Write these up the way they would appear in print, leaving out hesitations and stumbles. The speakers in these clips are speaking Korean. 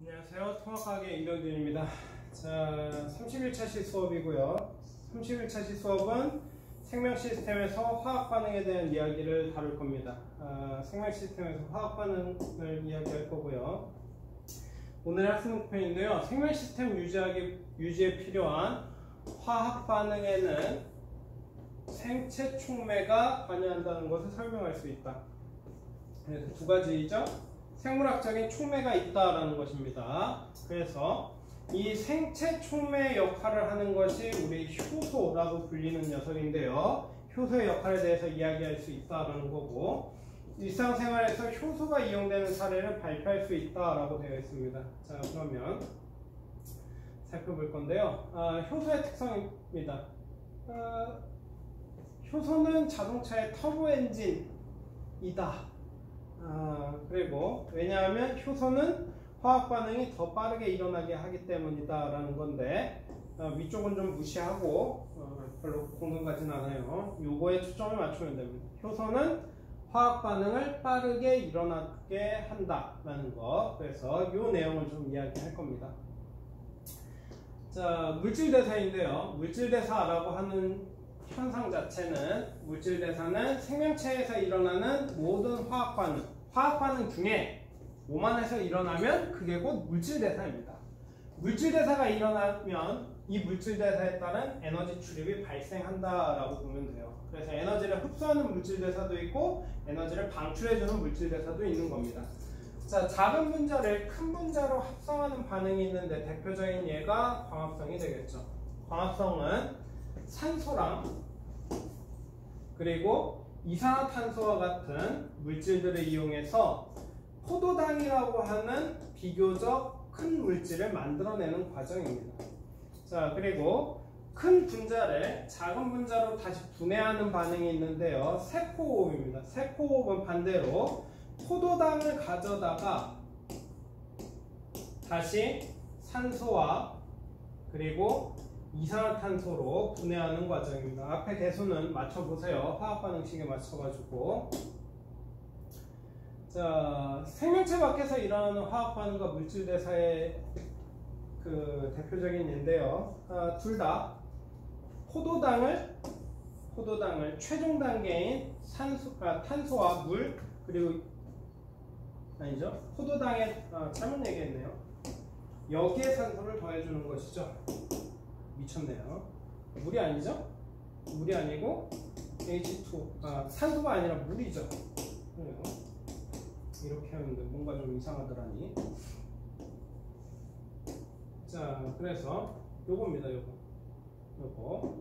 안녕하세요. 통합과학의 임병준입니다. 자, 31차시 수업이고요. 31차시 수업은 생명 시스템에서 화학 반응에 대한 이야기를 다룰 겁니다. 생명 시스템에서 화학 반응을 이야기할 거고요. 오늘의 학습 목표인데요. 생명 시스템 유지에 필요한 화학 반응에는 생체 촉매가 관여한다는 것을 설명할 수 있다. 그래서 두 가지이죠. 생물학적인 촉매가 있다라는 것입니다. 그래서 이 생체 촉매 역할을 하는 것이 우리 효소라고 불리는 녀석인데요. 효소의 역할에 대해서 이야기할 수 있다라는 거고, 일상생활에서 효소가 이용되는 사례를 발표할 수 있다라고 되어 있습니다. 자, 그러면 살펴볼 건데요. 효소의 특성입니다. 효소는 자동차의 터보 엔진이다. 그리고 왜냐하면 효소는 화학 반응이 더 빠르게 일어나게 하기 때문이다 라는 건데, 위쪽은 좀 무시하고 별로 공감 가진 않아요. 요거에 초점을 맞추면 됩니다. 효소는 화학 반응을 빠르게 일어나게 한다 라는 거. 그래서 요 내용을 좀 이야기할 겁니다. 자, 물질대사인데요. 물질대사라고 하는 현상 자체는, 물질대사는 생명체에서 일어나는 모든 화학 반응 중에 오만해서 일어나면 그게 곧 물질대사입니다. 물질대사가 일어나면 이 물질대사에 따른 에너지 출입이 발생한다라고 보면 돼요. 그래서 에너지를 흡수하는 물질대사도 있고 에너지를 방출해주는 물질대사도 있는 겁니다. 자, 작은 분자를 큰 분자로 합성하는 반응이 있는데 대표적인 예가 광합성이 되겠죠. 광합성은 산소랑 그리고 이산화탄소와 같은 물질들을 이용해서 포도당이라고 하는 비교적 큰 물질을 만들어내는 과정입니다. 자, 그리고 큰 분자를 작은 분자로 다시 분해하는 반응이 있는데요. 세포호흡입니다. 세포호흡은 반대로 포도당을 가져다가 다시 산소와 그리고 이산화탄소로 분해하는 과정입니다. 앞에 개수는 맞춰보세요. 화학반응식에 맞춰가지고. 자, 생명체 밖에서 일어나는 화학반응과 물질대사의 그 대표적인 예인데요. 둘 다 포도당을 최종 단계인 탄소와 물, 그리고 아니죠, 포도당에 잘못 얘기했네요. 여기에 산소를 더해주는 것이죠. 미쳤네요. 물이 아니죠? 물이 아니고 H2, 산소가 아니라 물이죠. 이렇게 하는데 뭔가 좀 이상하더라니. 자, 그래서 요겁니다. 요거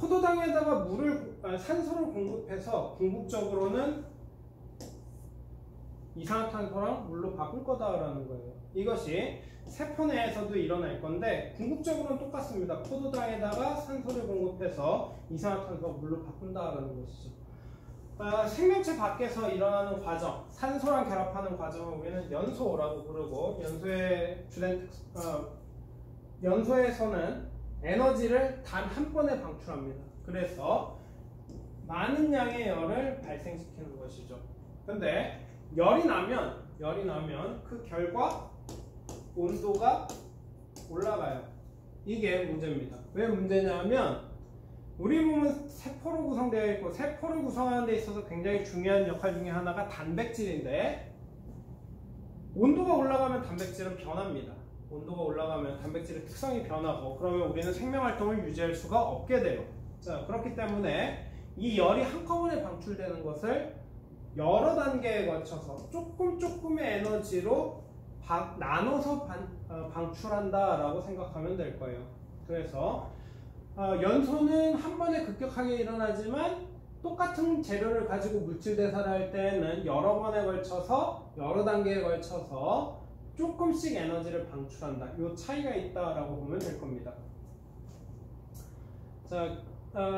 포도당에다가 산소를 공급해서 궁극적으로는 이산화탄소랑 물로 바꿀 거다라는 거예요. 이것이 세포 내에서도 일어날 건데 궁극적으로는 똑같습니다. 포도당에다가 산소를 공급해서 이산화탄소와 물로 바꾼다라는 것이죠. 생명체 밖에서 일어나는 과정, 산소랑 결합하는 과정을 우리는 연소라고 부르고, 연소에서는 에너지를 단 한 번에 방출합니다. 그래서 많은 양의 열을 발생시키는 것이죠. 근데 열이 나면 그 결과 온도가 올라가요. 이게 문제입니다. 왜 문제냐면 우리 몸은 세포로 구성되어 있고, 세포를 구성하는 데 있어서 굉장히 중요한 역할 중에 하나가 단백질인데, 온도가 올라가면 단백질은 변합니다. 온도가 올라가면 단백질의 특성이 변하고, 그러면 우리는 생명활동을 유지할 수가 없게 돼요. 자, 그렇기 때문에 이 열이 한꺼번에 방출되는 것을 여러 단계에 걸쳐서 조금의 에너지로 나눠서 방출한다라고 생각하면 될 거예요. 그래서 연소는 한 번에 급격하게 일어나지만 똑같은 재료를 가지고 물질 대사를 할 때는 여러 번에 걸쳐서, 여러 단계에 걸쳐서 조금씩 에너지를 방출한다. 이 차이가 있다라고 보면 될 겁니다. 자,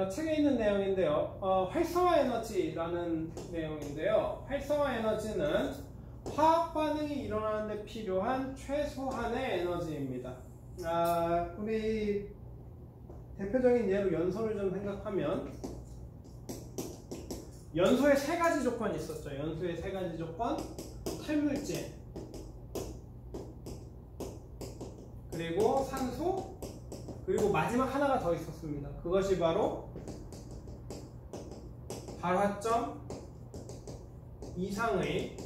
책에 있는 내용인데요. 활성화 에너지라는 내용인데요. 활성화 에너지는 화학 반응이 일어나는데 필요한 최소한의 에너지입니다. 우리 대표적인 예로 연소를 좀 생각하면, 연소에 세 가지 조건이 있었죠. 연소의 세 가지 조건. 탈물질, 그리고 산소, 그리고 마지막 하나가 더 있었습니다. 그것이 바로 발화점 이상의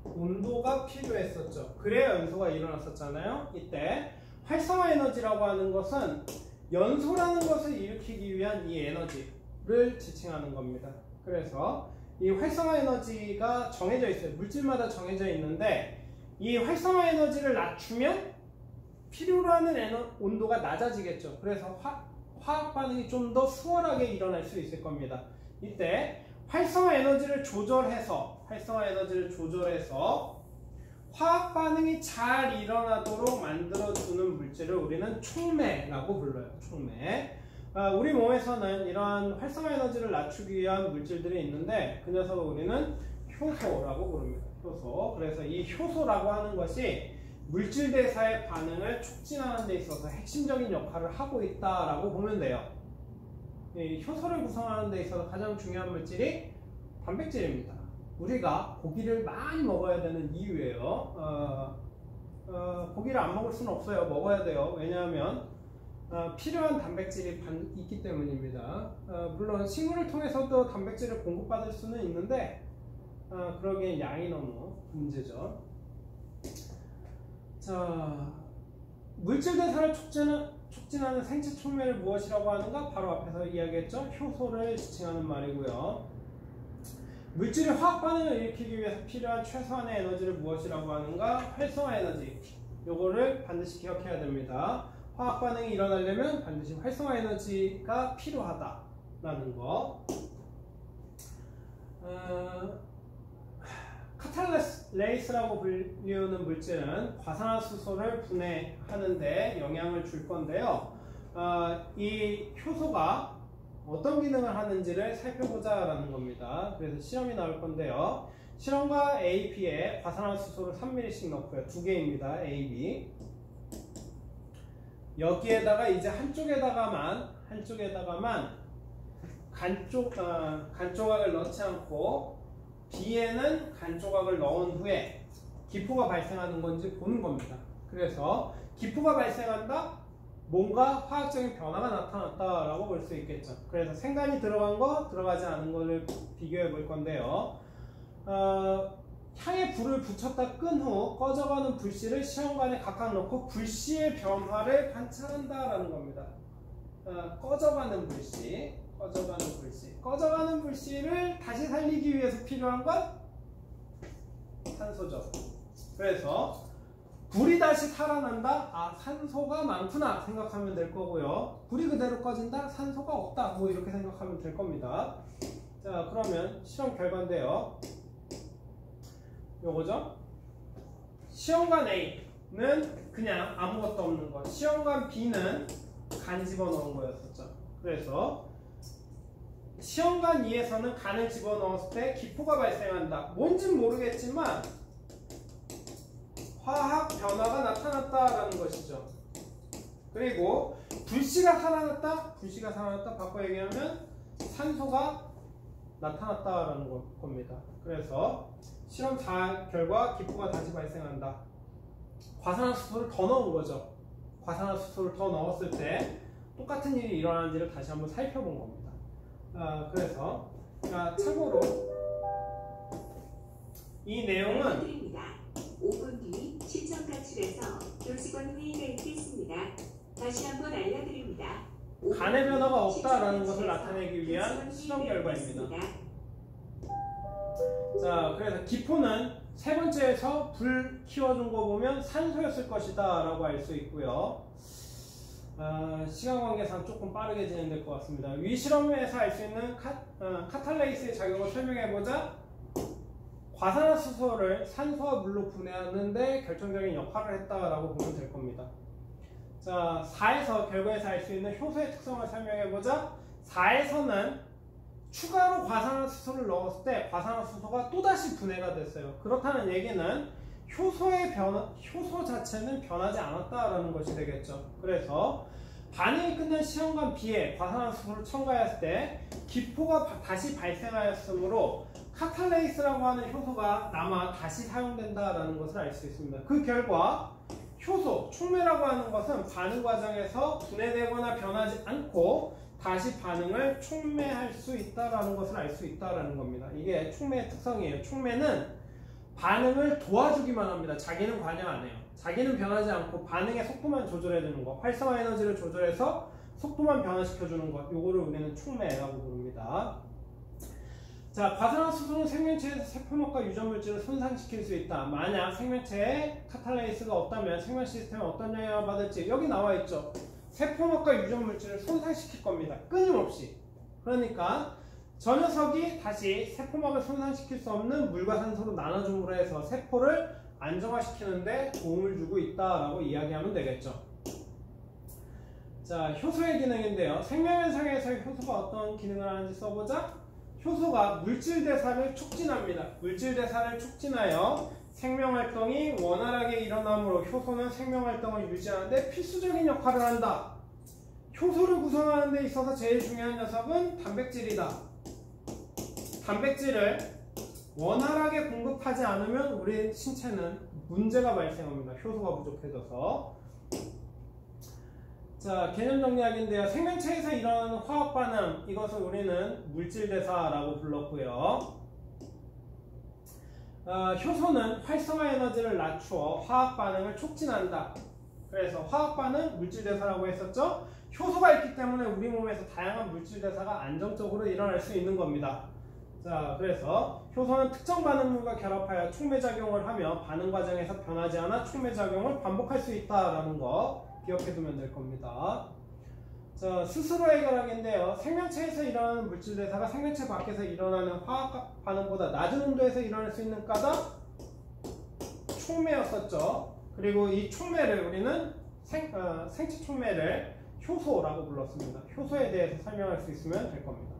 온도가 필요했었죠. 그래야 연소가 일어났었잖아요. 이때 활성화 에너지라고 하는 것은 연소라는 것을 일으키기 위한 이 에너지를 지칭하는 겁니다. 그래서 이 활성화 에너지가 정해져 있어요. 물질마다 정해져 있는데 이 활성화 에너지를 낮추면 필요로 하는 온도가 낮아지겠죠. 그래서 화학 반응이 좀 더 수월하게 일어날 수 있을 겁니다. 이때 활성화 에너지를 조절해서 화학 반응이 잘 일어나도록 만들어주는 물질을 우리는 촉매라고 불러요. 촉매. 우리 몸에서는 이러한 활성화 에너지를 낮추기 위한 물질들이 있는데 그 녀석을 우리는 효소라고 부릅니다. 효소. 그래서 이 효소라고 하는 것이 물질 대사의 반응을 촉진하는 데 있어서 핵심적인 역할을 하고 있다라고 보면 돼요. 이 효소를 구성하는 데 있어서 가장 중요한 물질이 단백질입니다. 우리가 고기를 많이 먹어야 되는 이유예요. 고기를 안 먹을 수는 없어요. 먹어야 돼요. 왜냐하면 필요한 단백질이 있기 때문입니다. 물론 식물을 통해서도 단백질을 공급받을 수는 있는데 그러기엔 양이 너무 문제죠. 자, 물질 대사를 촉진하는 생체 촉매를 무엇이라고 하는가? 바로 앞에서 이야기했죠. 효소를 지칭하는 말이고요. 물질이 화학 반응을 일으키기 위해서 필요한 최소한의 에너지를 무엇이라고 하는가? 활성화 에너지. 요거를 반드시 기억해야 됩니다. 화학 반응이 일어나려면 반드시 활성화 에너지가 필요하다라는 거. 카탈레이스라고 불리우는 물질은 과산화수소를 분해하는데 영향을 줄 건데요. 이 효소가 어떤 기능을 하는지를 살펴보자라는 겁니다. 그래서 시험이 나올 건데요. 실험과 AP에 과산화수소를 3ml씩 넣고요. 두 개입니다. A, B. 여기에다가 이제 한쪽에다가만 간 조각을 넣지 않고 B에는 간 조각을 넣은 후에 기포가 발생하는 건지 보는 겁니다. 그래서 기포가 발생한다? 뭔가 화학적인 변화가 나타났다라고 볼 수 있겠죠. 그래서 생간이 들어간 거, 들어가지 않은 거를 비교해 볼 건데요. 향에 불을 붙였다 끈 후 꺼져가는 불씨를 시험관에 각각 넣고 불씨의 변화를 관찰한다라는 겁니다. 꺼져가는 불씨를 다시 살리기 위해서 필요한 건 산소죠. 그래서 불이 다시 살아난다? 산소가 많구나 생각하면 될 거고요. 불이 그대로 꺼진다? 산소가 없다. 뭐 이렇게 생각하면 될 겁니다. 자, 그러면 실험 결과인데요. 요거죠. 시험관 A는 그냥 아무것도 없는 거. 시험관 B는 간 집어넣은 거였었죠. 그래서 시험관 2에서는 간을 집어넣었을 때 기포가 발생한다. 뭔진 모르겠지만 화학 변화가 나타났다라는 것이죠. 그리고 불씨가 살아났다. 바꿔 얘기하면 산소가 나타났다라는 겁니다. 그래서 실험 결과 기포가 다시 발생한다. 과산화수소를 더 넣은 거죠. 과산화수소를 더 넣었을 때 똑같은 일이 일어나는지를 다시 한번 살펴본 겁니다. 그래서 참고로 이 내용은 5분 뒤 신청 가출에서 교직원 회의가 있겠습니다. 다시 한번 알려드립니다. 간의 변화가 없다라는 것을 나타내기 위한 실험 결과입니다. 자, 그래서 기포는 세 번째에서 불 키워준 거 보면 산소였을 것이다 라고 알 수 있고요. 시간 관계상 조금 빠르게 진행될 것 같습니다. 위 실험에서 알 수 있는 카탈레이스의 작용을 설명해보자. 과산화수소를 산소와 물로 분해하는데 결정적인 역할을 했다라고 보면 될 겁니다. 자, 4에서 결과에서 알 수 있는 효소의 특성을 설명해보자. 4에서는 추가로 과산화수소를 넣었을 때 과산화수소가 또다시 분해가 됐어요. 그렇다는 얘기는 효소 자체는 변하지 않았다라는 것이 되겠죠. 그래서 반응이 끝난 시험관 B에 과산화수소를 첨가했을 때 기포가 다시 발생하였으므로 카탈레이스라고 하는 효소가 남아 다시 사용된다라는 것을 알 수 있습니다. 그 결과 효소, 촉매라고 하는 것은 반응 과정에서 분해되거나 변하지 않고 다시 반응을 촉매할 수 있다라는 것을 알 수 있다라는 겁니다. 이게 촉매의 특성이에요. 촉매는 반응을 도와주기만 합니다. 자기는 관여 안 해요. 자기는 변하지 않고 반응의 속도만 조절해 주는 거, 활성화 에너지를 조절해서 속도만 변화시켜 주는 것, 요거를 우리는 촉매라고 부릅니다. 자, 과산화수소는 생명체에서 세포막과 유전물질을 손상시킬 수 있다. 만약 생명체에 카탈레이스가 없다면 생명 시스템에 어떤 영향을 받을지 여기 나와 있죠. 세포막과 유전물질을 손상시킬 겁니다. 끊임없이. 그러니까 저 녀석이 다시 세포막을 손상시킬 수 없는 물과 산소로 나눠줌으로 해서 세포를 안정화시키는데 도움을 주고 있다라고 이야기하면 되겠죠. 자, 효소의 기능인데요. 생명현상에서 효소가 어떤 기능을 하는지 써보자. 효소가 물질 대사를 촉진합니다. 물질 대사를 촉진하여 생명활동이 원활하게 일어나므로 효소는 생명활동을 유지하는데 필수적인 역할을 한다. 효소를 구성하는 데 있어서 제일 중요한 녀석은 단백질이다. 단백질을 원활하게 공급하지 않으면 우리 신체는 문제가 발생합니다. 효소가 부족해져서. 자, 개념 정리하기인데요. 생명체에서 일어나는 화학 반응, 이것을 우리는 물질대사라고 불렀고요. 효소는 활성화 에너지를 낮추어 화학 반응을 촉진한다. 그래서 화학 반응, 물질대사라고 했었죠. 효소가 있기 때문에 우리 몸에서 다양한 물질대사가 안정적으로 일어날 수 있는 겁니다. 자, 그래서 효소는 특정 반응물과 결합하여 촉매작용을 하며 반응 과정에서 변하지 않아 촉매작용을 반복할 수 있다라는 거 기억해두면 될 겁니다. 자, 스스로 해결하기인데요. 생명체에서 일어나는 물질 대사가 생명체 밖에서 일어나는 화학 반응보다 낮은 온도에서 일어날 수 있는 까닭 촉매였었죠. 그리고 이 촉매를 우리는 생체 촉매를 효소라고 불렀습니다. 효소에 대해서 설명할 수 있으면 될 겁니다.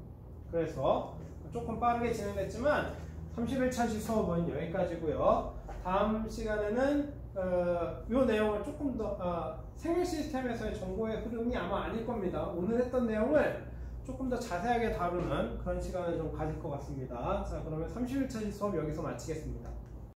그래서 조금 빠르게 진행됐지만 31차시 수업은 여기까지고요. 다음 시간에는 이 내용을 조금 더 생명 시스템에서의 정보의 흐름이 아마 아닐 겁니다. 오늘 했던 내용을 조금 더 자세하게 다루는 그런 시간을 좀 가질 것 같습니다. 자, 그러면 31차시 수업 여기서 마치겠습니다.